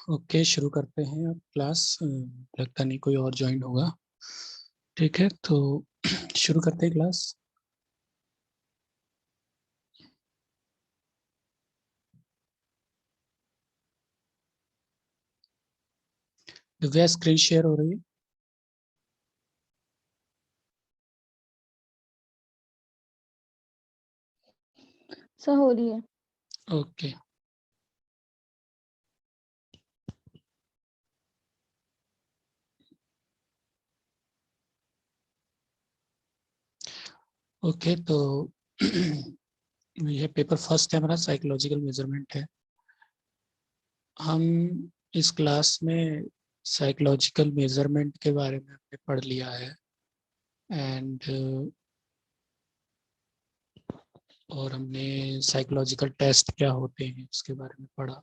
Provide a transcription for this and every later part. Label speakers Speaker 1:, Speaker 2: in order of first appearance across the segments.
Speaker 1: Okay, शुरू करते हैं अब क्लास। लगता नहीं कोई और ज्वाइन होगा। ठीक है, तो शुरू करते हैं क्लास। दिव्या, स्क्रीन शेयर हो रही है?
Speaker 2: सर हो रही है।
Speaker 1: ओके। ओके, तो ये पेपर फर्स्ट है हमारा, साइकोलॉजिकल मेजरमेंट है। हम इस क्लास में साइकोलॉजिकल मेजरमेंट के बारे में हमने पढ़ लिया है एंड और हमने साइकोलॉजिकल टेस्ट क्या होते हैं उसके बारे में पढ़ा।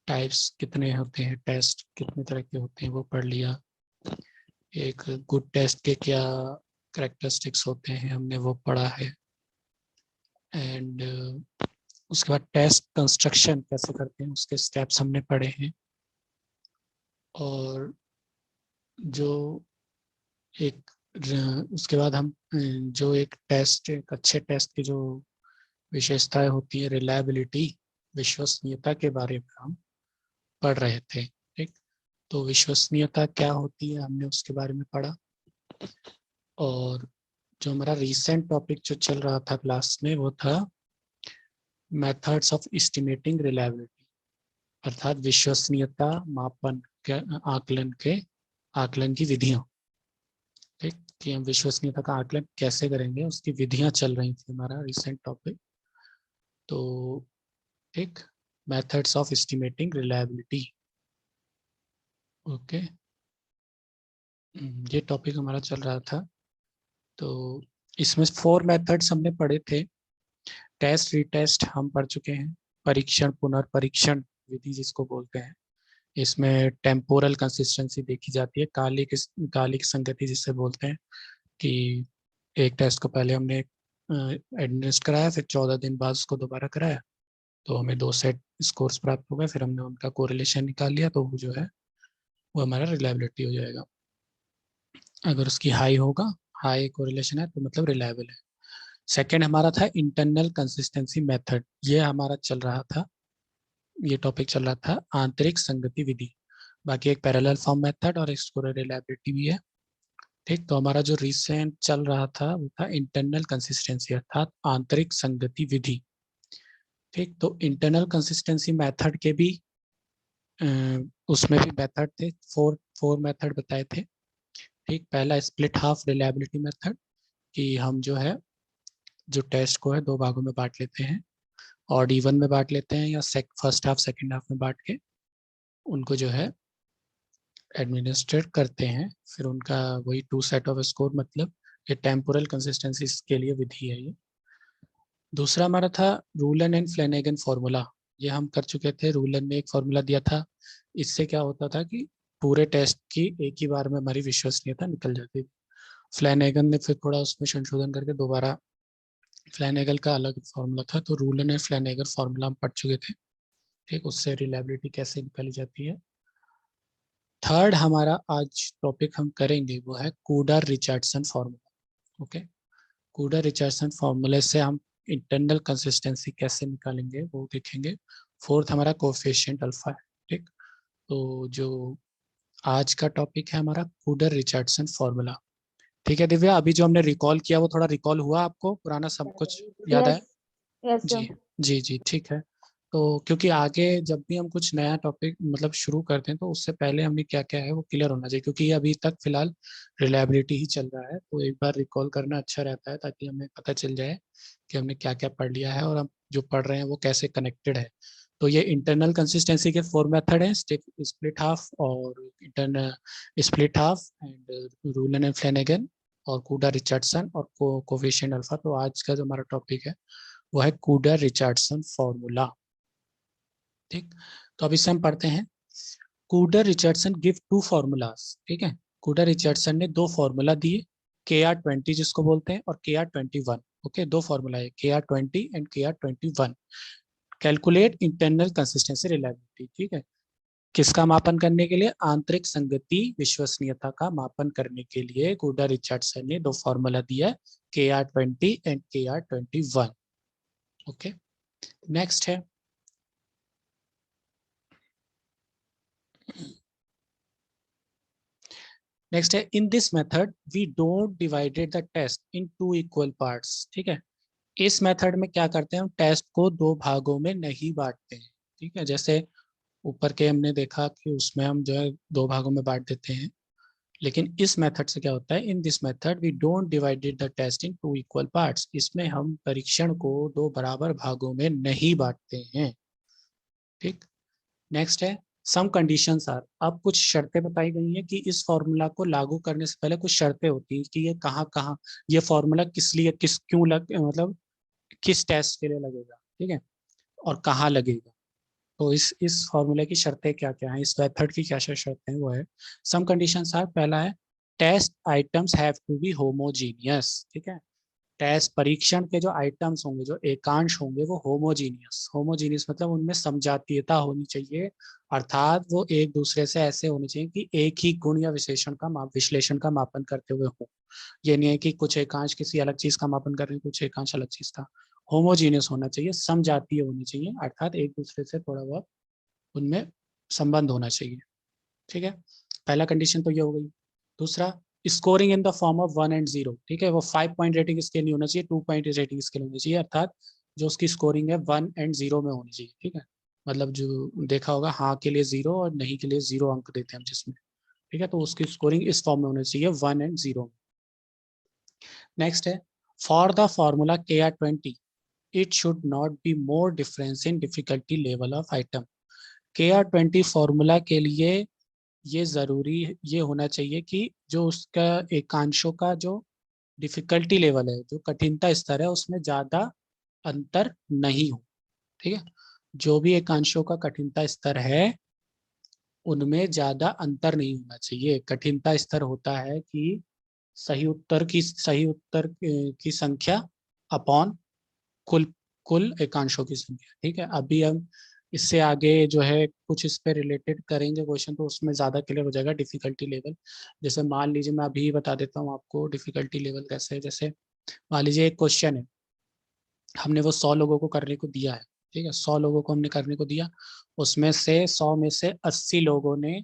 Speaker 1: टाइप्स कितने होते हैं, टेस्ट कितने तरह के होते हैं वो पढ़ लिया। एक गुड टेस्ट के क्या कैरेक्टरिस्टिक्स होते हैं हमने वो पढ़ा है। एंड उसके बाद टेस्ट कंस्ट्रक्शन कैसे करते हैं उसके स्टेप्स हमने पढ़े हैं। और जो एक उसके बाद हम जो एक टेस्ट, एक अच्छे टेस्ट की जो विशेषताएं होती है, रिलायबिलिटी, विश्वसनीयता के बारे में हम पढ़ रहे थे। ठीक, तो विश्वसनीयता क्या होती है हमने उसके बारे में पढ़ा। और जो हमारा रीसेंट टॉपिक जो चल रहा था क्लास में वो था मेथड्स ऑफ एस्टिमेटिंग रिलायबिलिटी, अर्थात विश्वसनीयता मापन के आकलन की विधियां। ठीक, कि हम विश्वसनीयता का आकलन कैसे करेंगे उसकी विधियां चल रही थी हमारा रिसेंट टॉपिक। तो ठीक, methods of estimating reliability. Okay, ये टॉपिक हमारा चल रहा था। तो इसमें 4 मेथड्स हमने पढ़े थे। टेस्ट, रीटेस्ट हम पढ़ चुके हैं। परीक्षण, पुनर्परीक्षण विधि जिसको बोलते हैं, इसमें टेम्पोरल कंसिस्टेंसी देखी जाती है, कालिक संगति जिसे बोलते हैं, कि एक टेस्ट को पहले हमने एडमिनिस्ट कराया, फिर 14 दिन बाद उसको दोबारा कराया, तो हमें 2 सेट स्कोर्स प्राप्त हो गए, फिर हमने उनका कोरिलेशन निकाल लिया, तो वो जो है वो हमारा रिलायबिलिटी हो जाएगा। अगर उसकी हाई होगा, हाई कोरिलेशन है, तो मतलब रिलायबल है। सेकेंड हमारा था इंटरनल कंसिस्टेंसी मेथड, ये हमारा चल रहा था, ये टॉपिक चल रहा था आंतरिक संगति विधि। बाकी एक पैरेलल फॉर्म मेथड और एक स्कोर रिलायबिलिटी भी है। ठीक, तो हमारा जो रिसेंट चल रहा था वो था इंटरनल कंसिस्टेंसी अर्थात आंतरिक संगति विधि। ठीक, तो इंटरनल कंसिस्टेंसी मेथड के भी उसमें भी मेथड थे, फोर मेथड बताए थे। ठीक, पहला स्प्लिट हाफ रिलायबिलिटी मेथड, कि हम जो है जो टेस्ट को है 2 भागों में बांट लेते हैं, ऑड इवन में बांट लेते हैं, या फर्स्ट हाफ सेकंड हाफ में बांट के उनको जो है एडमिनिस्ट्रेट करते हैं, फिर उनका वही 2 सेट ऑफ स्कोर, मतलब ये टेम्पोरल कंसिस्टेंसी के लिए विधि है ये। दूसरा हमारा था रूलन एंड फ्लैनेगन फार्मूला, ये हम कर चुके थे। रूलन ने एक फार्मूला दिया था, इससे क्या होता था कि पूरे टेस्ट की एक ही बार में हमारी विश्वसनीयता निकल जाती थी। फ्लैनेगन ने फिर थोड़ा उसमें संशोधन करके दोबारा, फ्लैनेगल का अलग फार्मूला था, तो रूलन एंड फ्लैनेगन फार्मूला हम पढ़ चुके थे। ठीक, उससे रिलायबिलिटी कैसे निकाली जाती है। थर्ड हमारा आज टॉपिक हम करेंगे वो है Kuder Richardson formula. Okay, Kuder Richardson फार्मूले से हम इंटरनल कंसिस्टेंसी कैसे निकालेंगे वो देखेंगे। फोर्थ हमारा कोफिशिएंट अल्फा है। ठीक, तो जो आज का टॉपिक है हमारा कूडर रिचर्डसन फार्मूला। ठीक है दिव्या, अभी जो हमने रिकॉल किया वो थोड़ा रिकॉल हुआ, आपको पुराना सब कुछ याद है?
Speaker 2: यस यस
Speaker 1: जी,
Speaker 2: सर।
Speaker 1: जी जी, ठीक है। तो क्योंकि आगे जब भी हम कुछ नया टॉपिक मतलब शुरू करते हैं तो उससे पहले हमें क्या क्या है वो क्लियर होना चाहिए, क्योंकि अभी तक फिलहाल रिलायबिलिटी ही चल रहा है, तो एक बार रिकॉल करना अच्छा रहता है ताकि हमें पता चल जाए कि हमने क्या क्या पढ़ लिया है और हम जो पढ़ रहे हैं वो कैसे कनेक्टेड है। तो ये इंटरनल कंसिस्टेंसी के 4 मेथड हैं, स्प्लिट हाफ और internal split half and Rulon and Flanagan और कूडर रिचर्डसन और कोफिशिएंट अल्फा। तो आज का जो हमारा टॉपिक है वो है कूडर रिचर्डसन फॉर्मूला। ठीक, तो अब इसे हम पढ़ते हैं। Kuder Richardson give 2 formulas. ठीक है, कूडर रिचर्डसन ने 2 फॉर्मूला दिए, KR20 जिसको बोलते हैं और KR21। ओके, 2 फॉर्मूला है, KR20 and KR21। Calculate internal consistency reliability. ठीक है, किसका मापन करने के लिए? आंतरिक संगति विश्वसनीयता का मापन करने के लिए कूडर रिचर्डसन ने 2 फॉर्मूला दिया, KR20 and KR21। Okay, next है नेक्स्ट है in this method we don't divided the test in 2 equal parts. ठीक है, इस मेथड में क्या करते हैं, हम टेस्ट को 2 भागों में नहीं बांटते हैं। ठीक है, जैसे ऊपर के हमने देखा कि उसमें हम जो है 2 भागों में बांट देते हैं, लेकिन इस मेथड से क्या होता है, in this method we don't divided the test in 2 equal parts, इसमें हम परीक्षण को 2 बराबर भागों में नहीं बांटते हैं। ठीक, नेक्स्ट है सम कंडीशंस आर, अब कुछ शर्तें बताई गई हैं कि इस फॉर्मूला को लागू करने से पहले कुछ शर्तें होती हैं कि ये कहाँ कहाँ, ये फॉर्मूला किस लिए, किस क्यों मतलब किस टेस्ट के लिए लगेगा। ठीक है, और कहाँ लगेगा। तो इस फॉर्मूले की शर्तें क्या क्या हैं, इस मेथड की क्या क्या शर्तें हैं वो है सम कंडीशंस आर। पहला है test items have to be homogeneous. ठीक है, टेस्ट परीक्षण के जो आइटम्स होंगे, जो एकांश होंगे, वो होमोजीनियस मतलब उनमें समजातीयता होनी चाहिए, अर्थात वो एक दूसरे से ऐसे होने चाहिए कि एक ही गुण या विश्लेषण का मापन करते हुए हो। ये नहीं है कि कुछ एकांश किसी अलग चीज का मापन कर रहे हैं, कुछ एकांश अलग चीज का। होमोजीनियस होना चाहिए, समजातीय होनी चाहिए, अर्थात एक दूसरे से थोड़ा बहुत उनमें संबंध होना चाहिए। ठीक है, पहला कंडीशन तो ये हो गई। दूसरा, scoring in the form of 1 और 0। ठीक है, वो 5 पॉइंट रेटिंग स्केल नहीं होना चाहिए, 2 पॉइंट रेटिंग स्केल होनी चाहिए, अर्थात जो उसकी स्कोरिंग है 1 और 0 में होनी चाहिए। ठीक है, मतलब जो देखा होगा, हाँ के लिए 0 और नहीं के लिए 0 अंक देते हैं हम जिसमें। ठीक है, तो उसकी स्कोरिंग इस फॉर्म में होनी चाहिए, 1 और 0। नेक्स्ट है, for the formula KR20 it should not be more difference in difficulty level of item. KR20 formula के लिए ये जरूरी ये होना चाहिए कि जो उसका एकांशों का जो डिफिकल्टी लेवल है, जो कठिनता स्तर है, उसमें ज्यादा अंतर नहीं हो। ठीक है, जो भी एकांशों का कठिनता स्तर है उनमें ज्यादा अंतर नहीं होना चाहिए। कठिनता स्तर होता है कि सही उत्तर की संख्या अपॉन कुल कुल एकांशों की संख्या। ठीक है, अभी हम इससे आगे जो है कुछ इस पे रिलेटेड करेंगे क्वेश्चन, तो उसमें ज्यादा क्लियर हो जाएगा डिफिकल्टी लेवल। जैसे मान लीजिए, मैं अभी बता देता हूँ आपको डिफिकल्टी लेवल कैसे है। जैसे मान लीजिए एक क्वेश्चन है, हमने वो 100 लोगों को करने को दिया है। ठीक है, 100 लोगों को हमने करने को दिया, उसमें से 100 में से 80 लोगों ने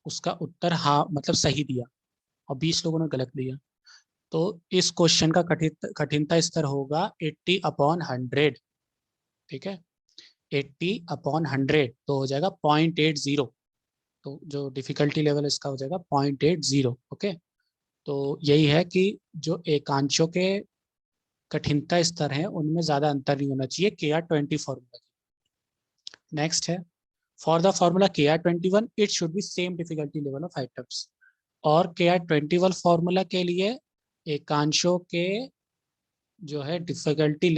Speaker 1: उसका उत्तर हाँ मतलब सही दिया और 20 लोगों ने गलत दिया। तो इस क्वेश्चन का कठिनता स्तर होगा 80/100। ठीक है, 80/100 तो हो जाएगा 0.80। तो जो डिफिकल्टी लेवल इसका हो जाएगा 0.80। ओके, तो यही है कि जो एकांशों के कठिनता स्तर हैं उनमें ज्यादा अंतर नहीं होना चाहिए KR20 फॉर्मूला। नेक्स्ट है, for the formula KR21 it should be same difficulty level of items. और KR21 फॉर्मूला के लिए एकांशों के जो है डिफिकल्टी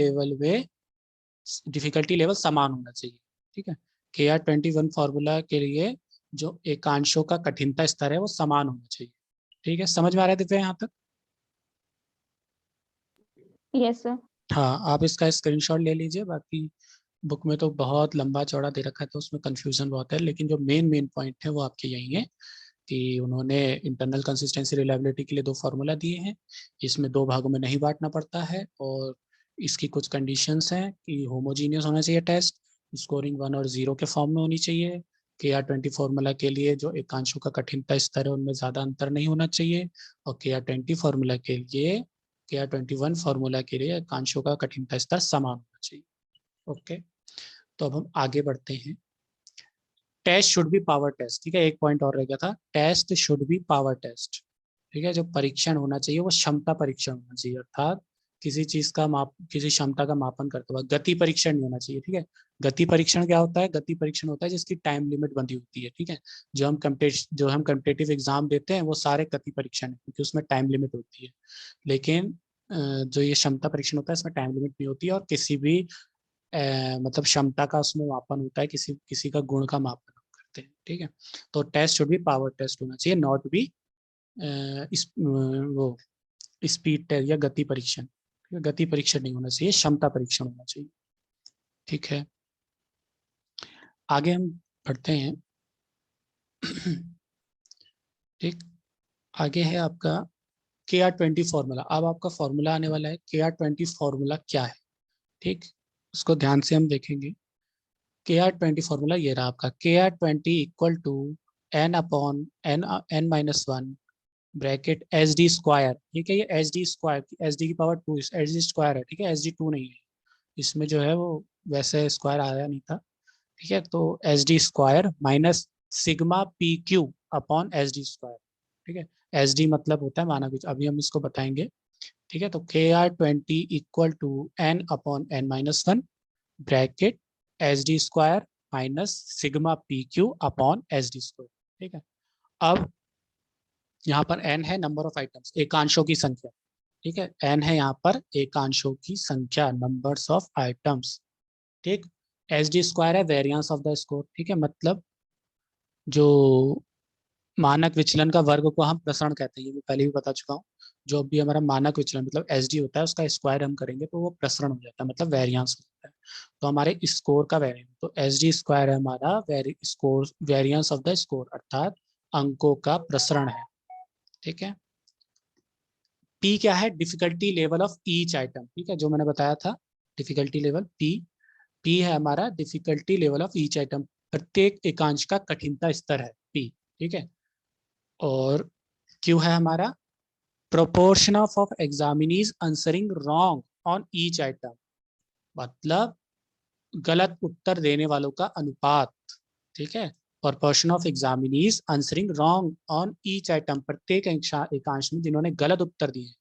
Speaker 1: लेवल समान होना चाहिए। ठीक है, KR21 फॉर्मूला के लिए जो एकांशों का कठिनता स्तर है वो समान होना चाहिए। ठीक है, समझ में आ रहा है दिव्या यहाँ तक?
Speaker 2: Yes sir.
Speaker 1: हाँ, आप इसका स्क्रीनशॉट ले लीजिए। बाकी बुक में तो बहुत लंबा चौड़ा दे रखा है, तो उसमें कंफ्यूजन बहुत है, लेकिन जो मेन मेन पॉइंट है वो आपके यही है कि उन्होंने इंटरनल कंसिस्टेंसी रिलायबिलिटी के लिए 2 फार्मूला दिए हैं, इसमें 2 भागों में नहीं बांटना पड़ता है, और इसकी कुछ कंडीशंस हैं कि होमोजीनियस होना चाहिए टेस्ट, स्कोरिंग 1 और 0 के फॉर्म में होनी चाहिए, KR20 फॉर्मूला के लिए जो एकांशों का कठिनता स्तर है उनमें ज़्यादा अंतर नहीं होना चाहिए, और KR21 फॉर्मूला के लिए एकांशों का कठिनता स्तर समान होना चाहिए। ओके, तो अब हम आगे बढ़ते हैं। Test should be power test. ठीक है, एक पॉइंट और रह गया था, test should be power test. ठीक है, जो परीक्षण होना चाहिए वो क्षमता परीक्षण होना चाहिए, अर्थात किसी क्षमता का मापन करते हुए गति परीक्षण नहीं होना चाहिए। ठीक है, गति परीक्षण क्या होता है? गति परीक्षण होता है जिसकी टाइम लिमिट बंधी होती है। ठीक है, जो हम कम्पिटेटिव एग्जाम देते हैं वो सारे गति परीक्षण है, क्योंकि उसमें टाइम लिमिट होती है। लेकिन जो ये क्षमता परीक्षण होता है इसमें टाइम लिमिट नहीं होती है, और किसी भी मतलब क्षमता का उसमें मापन होता है, किसी किसी का गुण का मापन हम करते हैं। ठीक है, तो टेस्ट शुड भी पावर टेस्ट होना चाहिए, नॉट बी वो स्पीड टेस्ट या गति परीक्षण। गति परीक्षण नहीं होना चाहिए, क्षमता परीक्षण होना चाहिए। ठीक है, आगे हम बढ़ते हैं। ठीक, आगे है आपका KR20 फॉर्मूला। अब आपका फॉर्मूला आने वाला है, KR20 फॉर्मूला क्या है? ठीक, उसको ध्यान से हम देखेंगे। KR20 फॉर्मूला ये रहा आपका, KR20 equal to n/n-1 bracket SD²। ठीक है, ये SD², SD की पावर 2 SD² है। ठीक है, SD2 नहीं है, इसमें जो है वो वैसे स्क्वायर आया नहीं था। ठीक है, तो SD² माइनस सिग्मा PQ/SD²। ठीक है, SD मतलब होता है मानक, अभी हम इसको बताएंगे। ठीक है, तो KR20 equal to n/n-1 bracket SD² minus sigma PQ/SD²। ठीक है, अब यहाँ पर n है नंबर ऑफ आइटम्स, एकांशों की संख्या। ठीक है, n है यहाँ पर एकांशों की संख्या, नंबर्स ऑफ आइटम्स। ठीक, SD² है वेरिएंस ऑफ द स्कोर। ठीक है, मतलब जो मानक विचलन का वर्ग को हम प्रसरण कहते हैं, ये मैं पहले भी बता चुका हूँ। जो भी हमारा मानक विचलन मतलब एसडी होता है उसका स्क्वायर हम करेंगे तो वो प्रसरण हो जाता है, मतलब वेरियांस हो जाता है। तो हमारे स्कोर का वेरिएंस, तो एसडी स्क्वायर है हमारा score, variance of the score, अर्थात अंकों का प्रसरण है। ठीक है। पी क्या है? Difficulty level of each item. ठीक है, जो मैंने बताया था डिफिकल्टी लेवल पी। पी है हमारा difficulty level of each item, प्रत्येक एकांश का कठिनता स्तर है पी। ठीक है। और क्यू है हमारा proportion of examinees answering wrong on each item, मतलब गलत उत्तर देने वालों का अनुपात। ठीक है। Proportion of examinees answering wrong on each item, प्रत्येक एकांश में जिन्होंने गलत उत्तर दिए।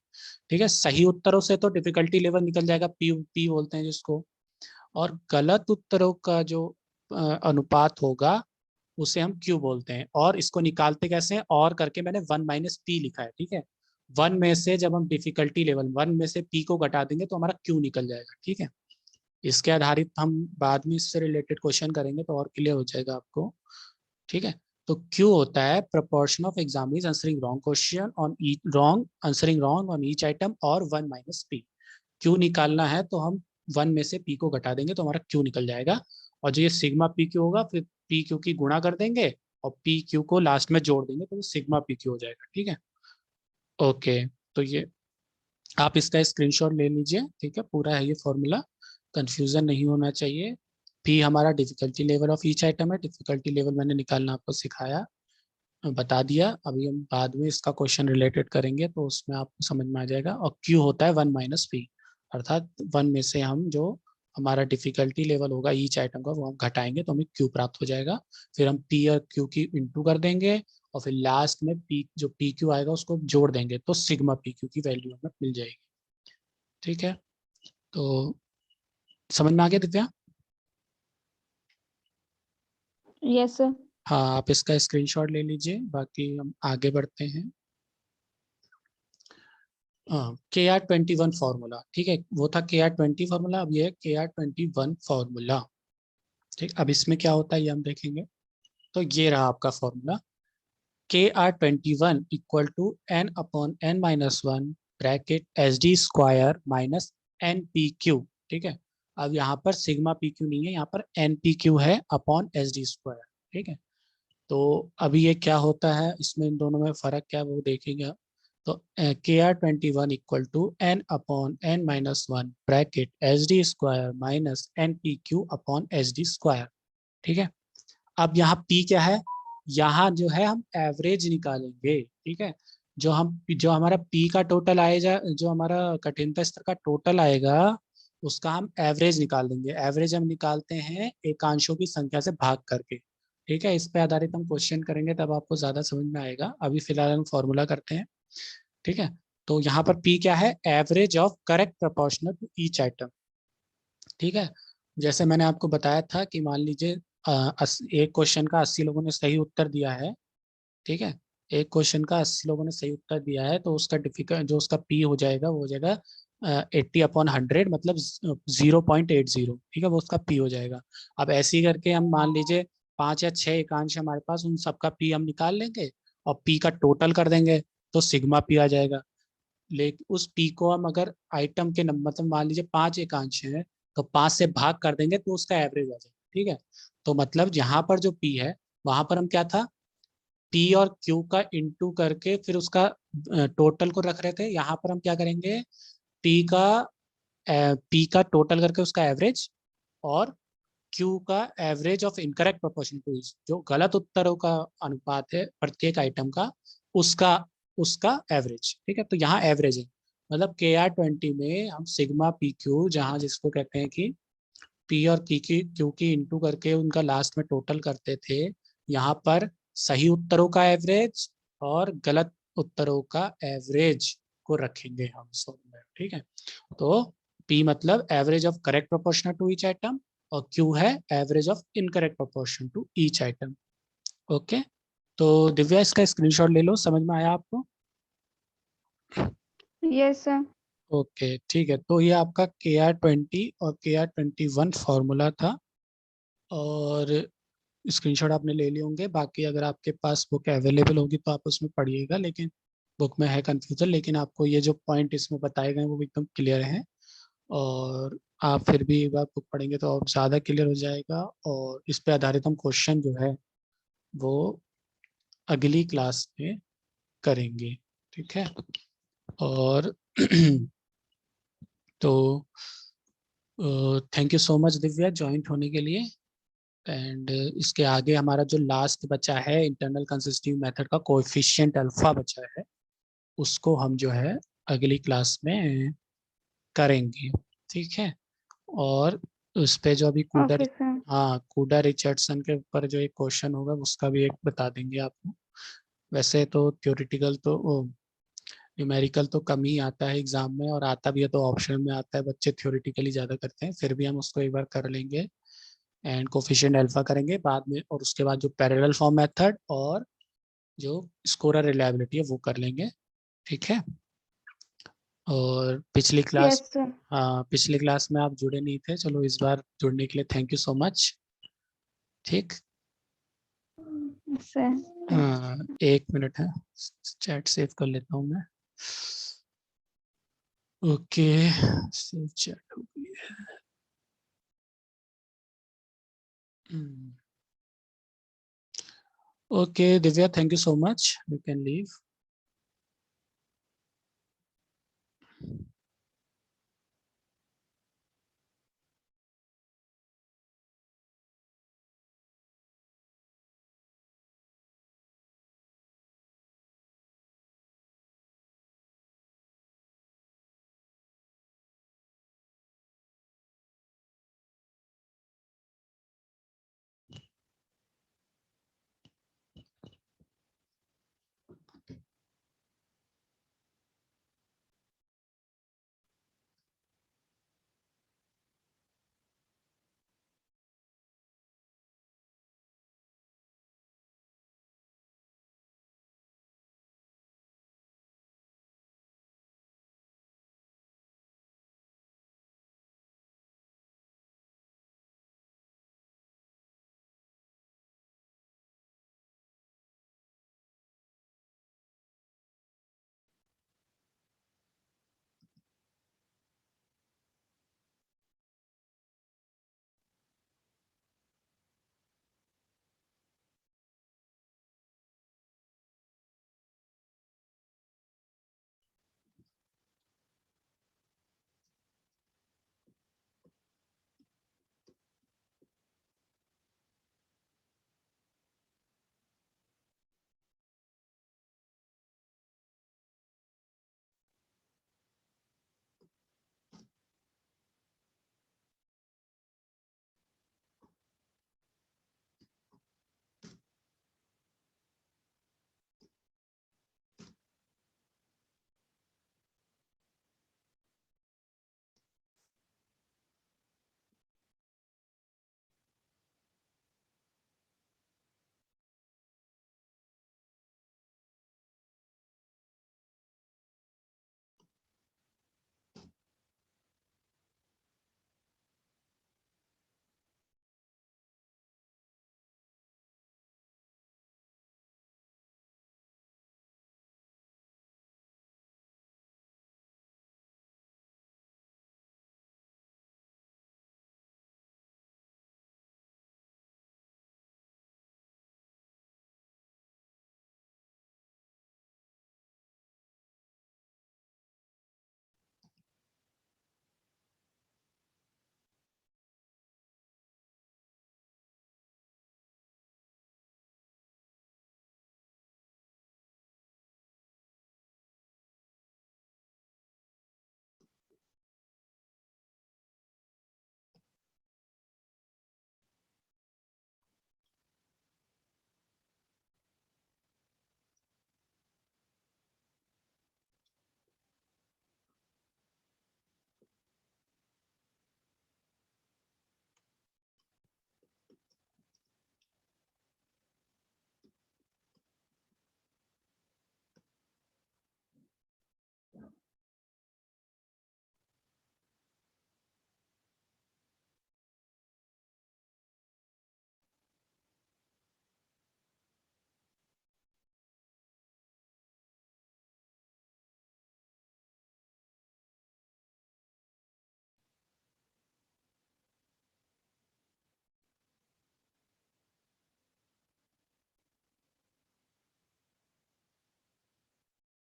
Speaker 1: ठीक है, सही उत्तरों से तो डिफिकल्टी लेवल निकल जाएगा, पी पी बोलते हैं जिसको, और गलत उत्तरों का जो अनुपात होगा उसे हम क्यू बोलते हैं। और इसको निकालते कैसे हैं? और करके मैंने 1 - पी लिखा है। ठीक है, 1 में से जब हम डिफिकल्टी लेवल 1 में से पी को घटा देंगे तो हमारा क्यू निकल जाएगा। ठीक है, इसके आधारित हम बाद में इससे रिलेटेड क्वेश्चन करेंगे तो और क्लियर हो जाएगा आपको। ठीक है, तो क्यू होता है proportion of examinees answering wrong question on each, wrong answering wrong on each item, और 1 - पी। क्यू निकालना है तो हम 1 में से पी को घटा देंगे तो हमारा क्यू निकल जाएगा। और जो ये सिग्मा पी क्यू होगा, फिर पी क्यू की गुणा कर देंगे और पी क्यू को लास्ट में जोड़ देंगे तो सिग्मा पी क्यू हो जाएगा। ठीक है, ओके। तो ये आप इसका स्क्रीनशॉट ले लीजिए। ठीक है, पूरा है ये फॉर्मूला, कंफ्यूजन नहीं होना चाहिए। पी हमारा difficulty level of each item है, डिफिकल्टी लेवल मैंने निकालना आपको सिखाया, बता दिया। अभी हम बाद में इसका क्वेश्चन रिलेटेड करेंगे तो उसमें आपको समझ में आ जाएगा। और क्यू होता है 1 - पी, अर्थात 1 में से हम जो हमारा डिफिकल्टी लेवल होगा ईच आइटम का वो हम घटाएंगे तो हमें क्यू प्राप्त हो जाएगा। फिर हम पी और क्यू की इंटू कर देंगे और फिर लास्ट में पी, जो पी क्यू आएगा उसको जोड़ देंगे तो सिग्मा पी क्यू की वैल्यू हमें मिल जाएगी। ठीक है, तो समझ में आ गया दिव्या?
Speaker 2: Yes sir.
Speaker 1: हाँ, आप इसका स्क्रीनशॉट ले लीजिए, बाकी हम आगे बढ़ते हैं। KR21 formula. ठीक है, वो था KR20 फॉर्मूला, अब ये है KR21 फॉर्मूला। ठीक, अब इसमें क्या होता है ये हम देखेंगे। तो ये रहा आपका फॉर्मूला, KR21 equal to n/n-1 bracket SD² minus NPQ। ठीक है, अब यहाँ पर सिग्मा PQ नहीं है, यहाँ पर NPQ है अपॉन SD²। ठीक है, तो अभी ये क्या होता है, इसमें इन दोनों में फर्क क्या है वो देखेंगे आप। तो KR21 equal to n/n-1 bracket SD² minus NPQ upon SD²। ठीक है, अब यहाँ P क्या है? यहाँ जो है हम एवरेज निकालेंगे। ठीक है, जो हमारा P का टोटल आएगा, जो हमारा कठिनता स्तर का टोटल आएगा उसका हम एवरेज निकाल देंगे। एवरेज हम निकालते हैं एकांशों की संख्या से भाग करके। ठीक है, इस पे आधारित हम क्वेश्चन करेंगे तब आपको ज्यादा समझ में आएगा। अभी फिलहाल हम फॉर्मूला करते हैं। ठीक है, तो यहाँ पर P क्या है? Average of correct proportional to each item. ठीक है, जैसे मैंने आपको बताया था कि मान लीजिए एक क्वेश्चन का 80 लोगों ने सही उत्तर दिया है। ठीक है, एक क्वेश्चन का 80 लोगों ने सही उत्तर दिया है तो उसका डिफिकल्ट जो उसका पी हो जाएगा वो हो जाएगा 80/100, मतलब 0.80। ठीक है, वो उसका पी हो जाएगा। अब ऐसे ही करके हम मान लीजिए 5 या 6 एकांश हमारे पास, उन सबका पी हम निकाल लेंगे और पी का टोटल कर देंगे तो सिग्मा पी आ जाएगा। लेकिन उस पी को हम अगर आइटम के नंबर, मतलब मान लीजिए 5 एकांश है तो 5 से भाग कर देंगे तो उसका एवरेज आ जाएगा। ठीक है, तो मतलब यहाँ पर जो पी है वहां पर हम क्या था, पी और क्यू का इंटू करके फिर उसका टोटल को रख रहे थे। यहाँ पर हम क्या करेंगे, पी का पी का टोटल करके उसका एवरेज, और क्यू का average of incorrect proportion to each, जो गलत उत्तरों का अनुपात है प्रत्येक आइटम का, उसका उसका एवरेज। ठीक है, तो यहाँ एवरेज है, मतलब KR20 में हम सिग्मा पी क्यू, जहाँ जिसको कहते हैं कि पी और क्यू की इंटू करके उनका लास्ट में टोटल करते थे, यहाँ पर सही उत्तरों का एवरेज और गलत उत्तरों का एवरेज को रखेंगे हम सब में। ठीक है, तो पी मतलब average of correct proportional to each item, और क्यू है average of incorrect proportion to each item. Okay, तो दिव्या इसका स्क्रीनशॉट ले लो, समझ में आया आपको?
Speaker 2: Yes sir.
Speaker 1: ओके, ठीक है, तो ये आपका KR20 और KR21 फॉर्मूला था, और स्क्रीनशॉट आपने ले लिए होंगे। बाकी अगर आपके पास बुक अवेलेबल होगी तो आप उसमें पढ़िएगा, लेकिन बुक में है कंफ्यूजन, लेकिन आपको ये जो पॉइंट इसमें बताए गए हैं वो एकदम क्लियर हैं, और आप फिर भी एक बार बुक पढ़ेंगे तो और ज़्यादा क्लियर हो जाएगा। और इस पे आधारित हम क्वेश्चन जो है वो अगली क्लास में करेंगे, ठीक है। और तो thank you so much Divya joint होने के लिए। एंड इसके आगे हमारा जो लास्ट बचा है इंटरनल कंसिस्टिव मेथड का कोएफिशिएंट अल्फा बचा है, उसको हम जो है अगली क्लास में करेंगे, ठीक है। और उस पे जो अभी कूडा,
Speaker 2: ओके सर।
Speaker 1: हाँ कूडा रिचर्डसन के ऊपर जो एक क्वेश्चन होगा उसका भी एक बता देंगे आपको। वैसे तो थ्योरेटिकल तो न्यूमेरिकल तो कम ही आता है एग्जाम में, और आता भी है तो ऑप्शन में आता है, बच्चे थ्योरेटिकली ज़्यादा करते हैं, फिर भी हम उसको एक बार कर लेंगे। एंड कोफिशिएंट अल्फा करेंगे बाद में, और उसके बाद जो पैरेलल फॉर्म मेथड और जो स्कोरर रिलायबिलिटी है वो कर लेंगे, ठीक है। और पिछली क्लास,
Speaker 2: यस सर।
Speaker 1: हाँ पिछली क्लास में आप जुड़े नहीं थे, चलो इस बार जुड़ने के लिए थैंक यू सो मच, ठीक।
Speaker 2: सर।
Speaker 1: हाँ 1 मिनट है, चैट सेव कर लेता हूँ मैं। ओके, सेव चैट हो गई है। Okay Divya, thank you so much, you can leave.